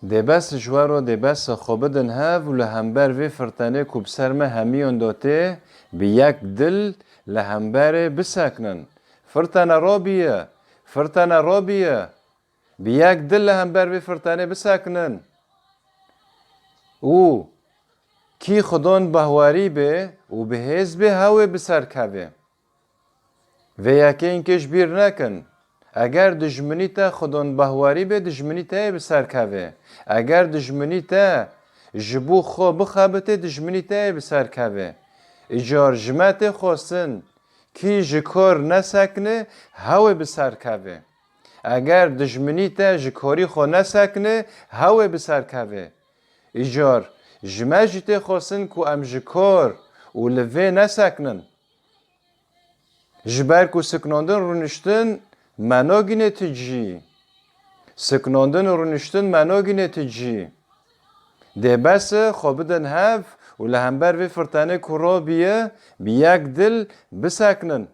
ده بس جوارو ده بس خوبدن هاف و لهمبر وی فرتانه کوبسر ما همیون دوته بیاک دل لهمبر بسکنن. فرتانه رابیه، فرتانه رابیه، بیاک دل لهمبر وی فرتانه بسکنن. او کی خودان بهواری به و به حزب هاوی بسر کوه. و یکی اینکش بیر نکن. اگر دشمنی تا خودان بهواری به دشمنی تا بسر کوه. اگر دشمنی تا جبو خو بخابته دشمنی تا بسر کوه. اجار جمعت خواستن کی جکار نسکنه هاوی بسر کوه. اگر دشمنی تا جکاری خو نسکنه هاوی بسر کوه. اجار جمعت خواستن کو ام جکار و لوه نسکنن. جبر کو سکناندن رونشتن مناگینه تجی. سکناندن رونشتن مناگینه تجی. ده بس خوابدن هف و لهمبر و فرتانه کرا بیه بیاک دل بسکنن.